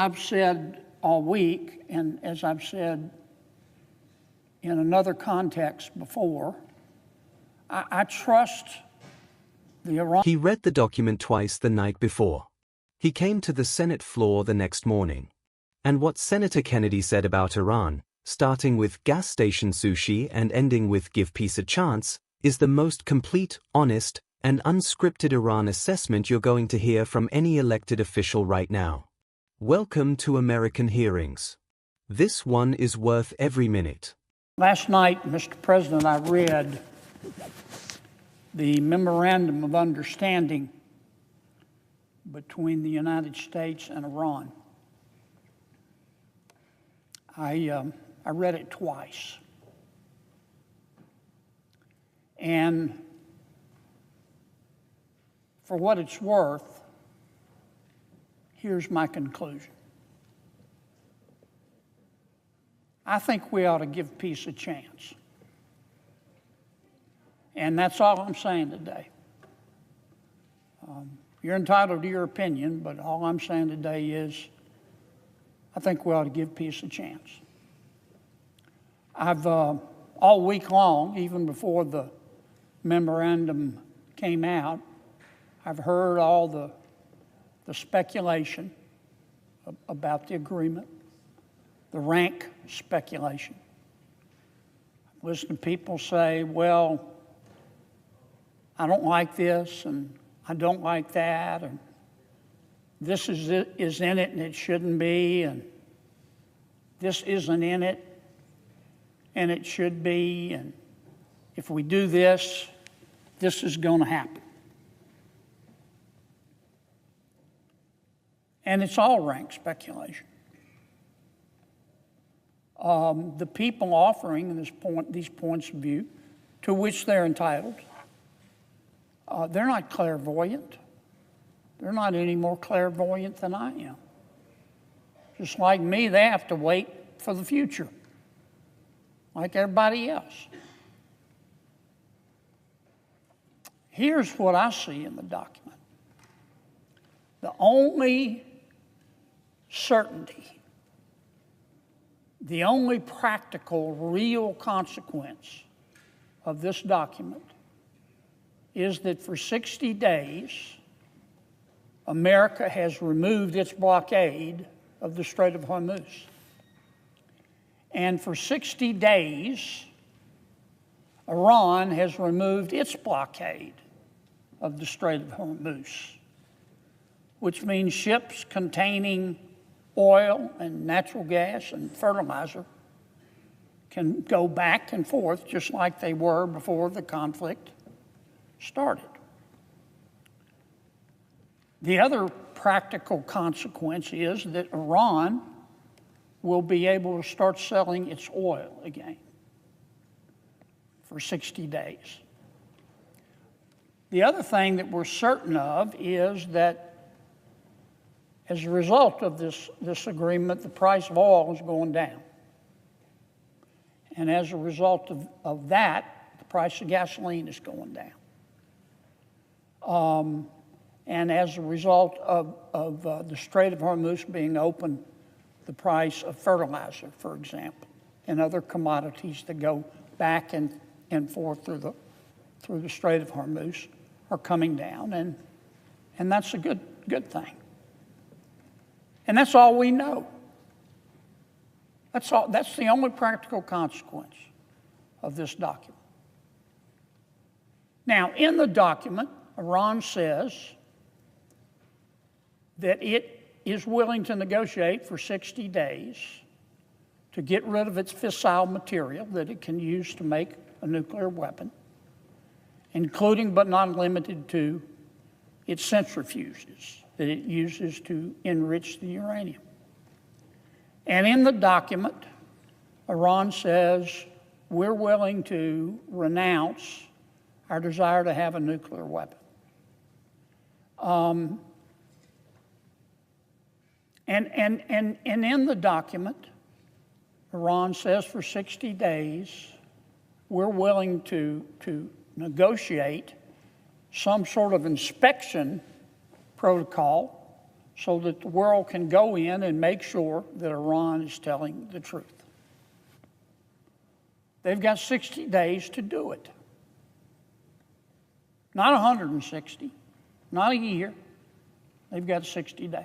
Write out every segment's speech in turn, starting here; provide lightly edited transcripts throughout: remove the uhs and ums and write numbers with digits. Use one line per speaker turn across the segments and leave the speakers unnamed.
I've said all week, and as I've said in another context before, I trust the Iran.
He read the document twice the night before. He came to the Senate floor the next morning. And what Senator Kennedy said about Iran, starting with gas station sushi and ending with give peace a chance, is the most complete, honest, and unscripted Iran assessment you're going to hear from any elected official right now. Welcome to American Hearings. This one is worth every minute.
Last night, Mr. President, I read the memorandum of understanding between the United States and Iran. I read it twice. And for what it's worth, here's my conclusion. I think we ought to give peace a chance. And that's all I'm saying today. You're entitled to your opinion, but all I'm saying today is I think we ought to give peace a chance. I've all week long, even before the memorandum came out, I've heard all the speculation about the agreement, the rank speculation. I've listened to people say, well, I don't like this and I don't like that, and this is in it and it shouldn't be, and this isn't in it and it should be, and if we do this, this is going to happen. And it's all rank speculation. The people offering these points of view, to which they're entitled, they're not clairvoyant. They're not any more clairvoyant than I am. Just like me, they have to wait for the future, like everybody else. Here's what I see in the document. The only certainty, the only practical, real consequence of this document is that for 60 days, America has removed its blockade of the Strait of Hormuz. And for 60 days, Iran has removed its blockade of the Strait of Hormuz, which means ships containing oil and natural gas and fertilizer can go back and forth just like they were before the conflict started. The other practical consequence is that Iran will be able to start selling its oil again for 60 days. The other thing that we're certain of is that as a result of this agreement, the price of oil is going down. And as a result of that, the price of gasoline is going down. And as a result of the Strait of Hormuz being open, the price of fertilizer, for example, and other commodities that go back and forth through the Strait of Hormuz are coming down, and that's a good thing. And that's all we know. That's the only practical consequence of this document. Now, in the document, Iran says that it is willing to negotiate for 60 days to get rid of its fissile material that it can use to make a nuclear weapon, including but not limited to its centrifuges that it uses to enrich the uranium. And in the document, Iran says we're willing to renounce our desire to have a nuclear weapon. And in the document, Iran says for 60 days, we're willing to negotiate some sort of inspection protocol so that the world can go in and make sure that Iran is telling the truth. They've got 60 days to do it. Not 160, not a year. They've got 60 days.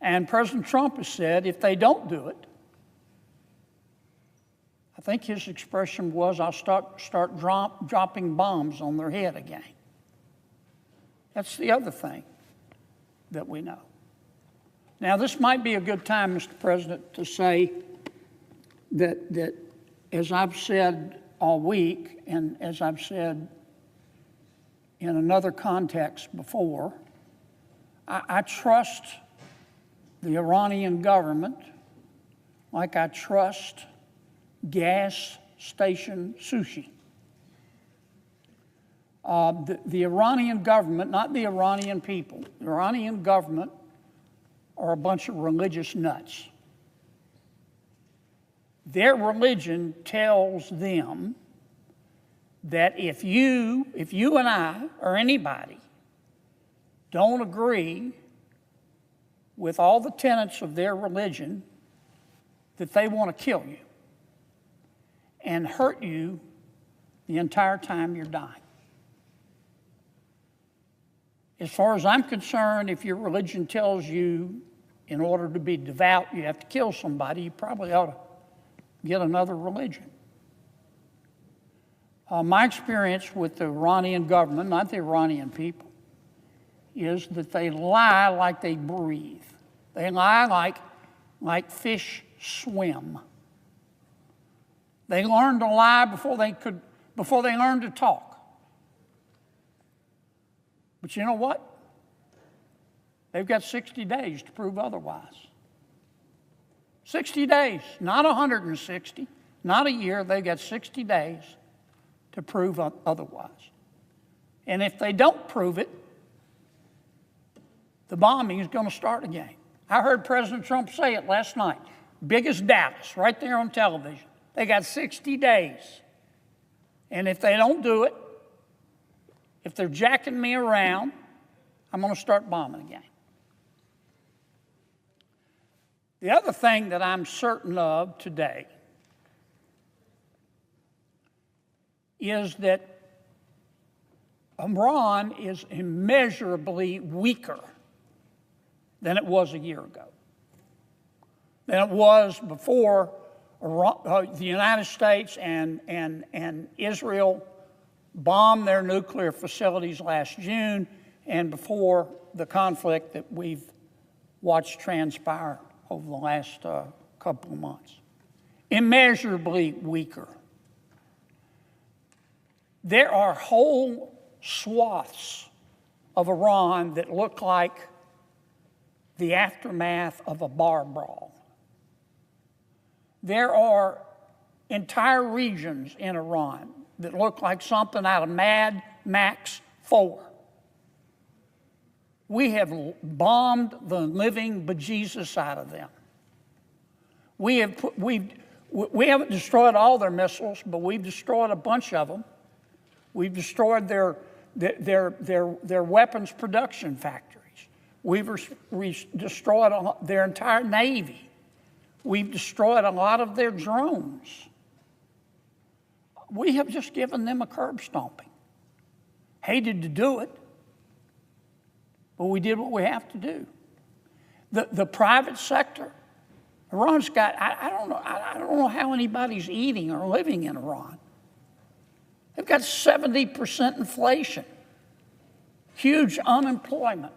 And President Trump has said if they don't do it, I think his expression was, I'll start dropping bombs on their head again. That's the other thing that we know. Now, this might be a good time, Mr. President, to say that as I've said all week, and as I've said in another context before, I trust the Iranian government like I trust gas station sushi. The Iranian government, not the Iranian people, the Iranian government are a bunch of religious nuts. Their religion tells them that if you and I or anybody don't agree with all the tenets of their religion, that they want to kill you and hurt you the entire time you're dying. As far as I'm concerned, if your religion tells you in order to be devout you have to kill somebody, you probably ought to get another religion. My experience with the Iranian government, not the Iranian people, is that they lie like they breathe. They lie like fish swim. They learned to lie before they learned to talk. But you know what? They've got 60 days to prove otherwise. 60 days, not 160, not a year. They've got 60 days to prove otherwise. And if they don't prove it, the bombing is going to start again. I heard President Trump say it last night. Biggest Dallas, right there on television. They got 60 days. And if they don't do it, if they're jacking me around, I'm going to start bombing again. The other thing that I'm certain of today is that Iran is immeasurably weaker than it was a year ago, than it was before the United States and Israel bombed their nuclear facilities last June, and before the conflict that we've watched transpire over the last couple of months. Immeasurably weaker. There are whole swaths of Iran that look like the aftermath of a bar brawl. There are entire regions in Iran that look like something out of Mad Max 4. We have bombed the living bejesus out of them. We haven't destroyed all their missiles, but we've destroyed a bunch of them. We've destroyed their weapons production factories. We've destroyed their entire Navy. We've destroyed a lot of their drones. We have just given them a curb stomping. Hated to do it, but we did what we have to do. The private sector, Iran's got, I don't know how anybody's eating or living in Iran. They've got 70% inflation, huge unemployment.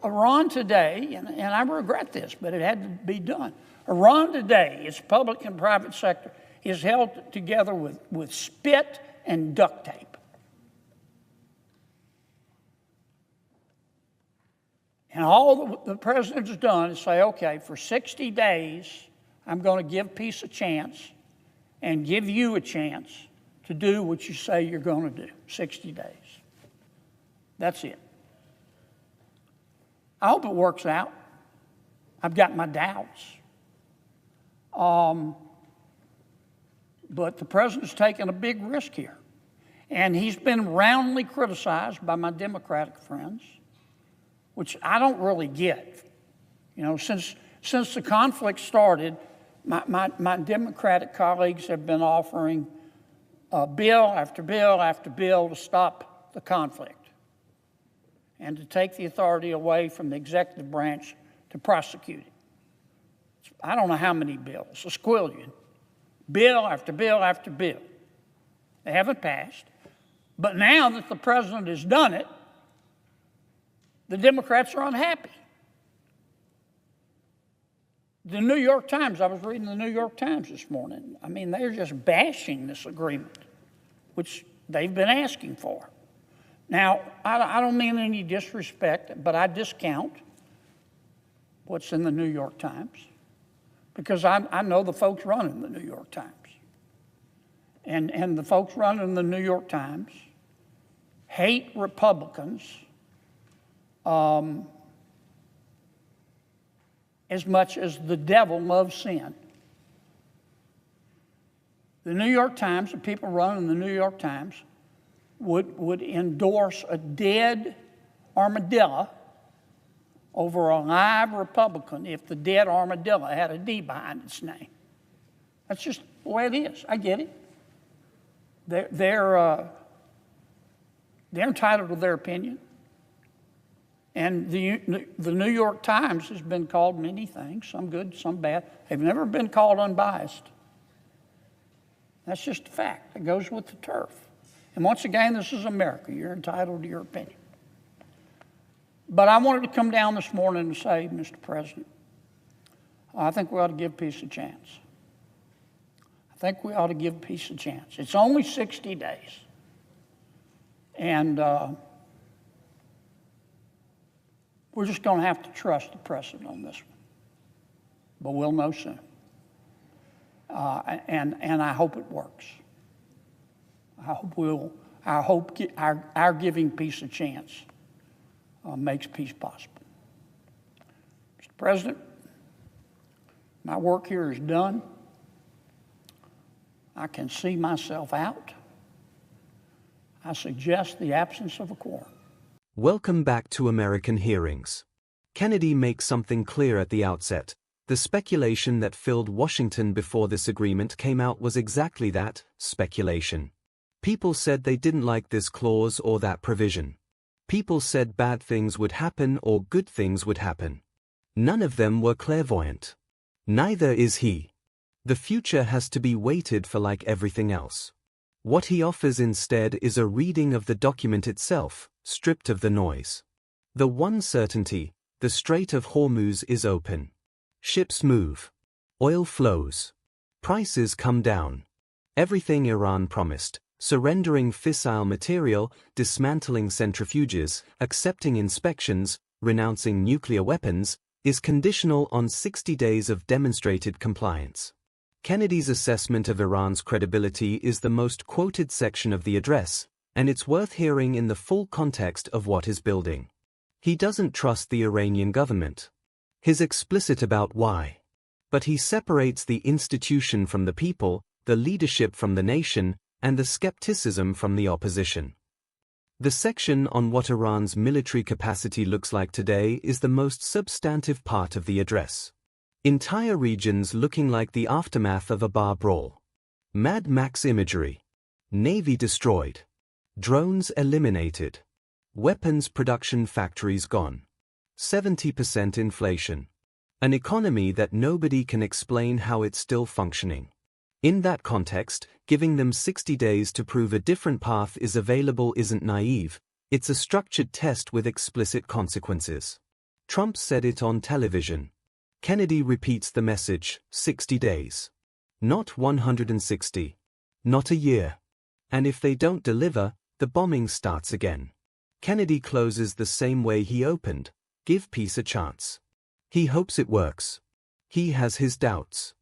Iran today, and I regret this, but it had to be done. Iran today, its public and private sector, is held together with spit and duct tape. And all the president's done is say, okay, for 60 days, I'm going to give peace a chance and give you a chance to do what you say you're going to do, 60 days. That's it. I hope it works out. I've got my doubts. But the president's taking a big risk here. And he's been roundly criticized by my Democratic friends, which I don't really get. You know, since the conflict started, my Democratic colleagues have been offering bill after bill after bill to stop the conflict and to take the authority away from the executive branch to prosecute it. I don't know how many bills, a squillion. Bill after bill after bill. They haven't passed. But now that the president has done it, the Democrats are unhappy. The New York Times, I was reading the New York Times this morning. I mean, they're just bashing this agreement, which they've been asking for. Now, I don't mean any disrespect, but I discount what's in the New York Times because I know the folks running the New York Times. And the folks running the New York Times hate Republicans as much as the devil loves sin. The New York Times, the people running the New York Times, would endorse a dead armadillo over a live Republican if the dead armadillo had a D behind its name. That's just the way it is. I get it. They're entitled to their opinion. And the New York Times has been called many things, some good, some bad. They've never been called unbiased. That's just a fact. It goes with the turf. And once again, this is America. You're entitled to your opinion. But I wanted to come down this morning and say, Mr. President, I think we ought to give peace a chance. I think we ought to give peace a chance. It's only 60 days. And we're just going to have to trust the president on this one. But we'll know soon. And I hope it works. I hope our giving peace a chance makes peace possible. Mr. President, my work here is done. I can see myself out. I suggest the absence of a quorum.
Welcome back to American Hearings. Kennedy makes something clear at the outset. The speculation that filled Washington before this agreement came out was exactly that, speculation. People said they didn't like this clause or that provision. People said bad things would happen or good things would happen. None of them were clairvoyant. Neither is he. The future has to be waited for like everything else. What he offers instead is a reading of the document itself, stripped of the noise. The one certainty, the Strait of Hormuz is open. Ships move. Oil flows. Prices come down. Everything Iran promised, surrendering fissile material, dismantling centrifuges, accepting inspections, renouncing nuclear weapons, is conditional on 60 days of demonstrated compliance. Kennedy's assessment of Iran's credibility is the most quoted section of the address, and it's worth hearing in the full context of what is building. He doesn't trust the Iranian government. He's explicit about why. But he separates the institution from the people, the leadership from the nation, and the skepticism from the opposition. The section on what Iran's military capacity looks like today is the most substantive part of the address. Entire regions looking like the aftermath of a bar brawl. Mad Max imagery. Navy destroyed. Drones eliminated. Weapons production factories gone. 70% inflation. An economy that nobody can explain how it's still functioning. In that context, giving them 60 days to prove a different path is available isn't naive, it's a structured test with explicit consequences. Trump said it on television. Kennedy repeats the message, 60 days. Not 160. Not a year. And if they don't deliver, the bombing starts again. Kennedy closes the same way he opened, give peace a chance. He hopes it works. He has his doubts.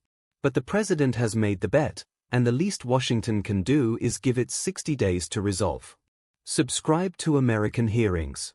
But the president has made the bet, and the least Washington can do is give it 60 days to resolve. Subscribe to American Hearings.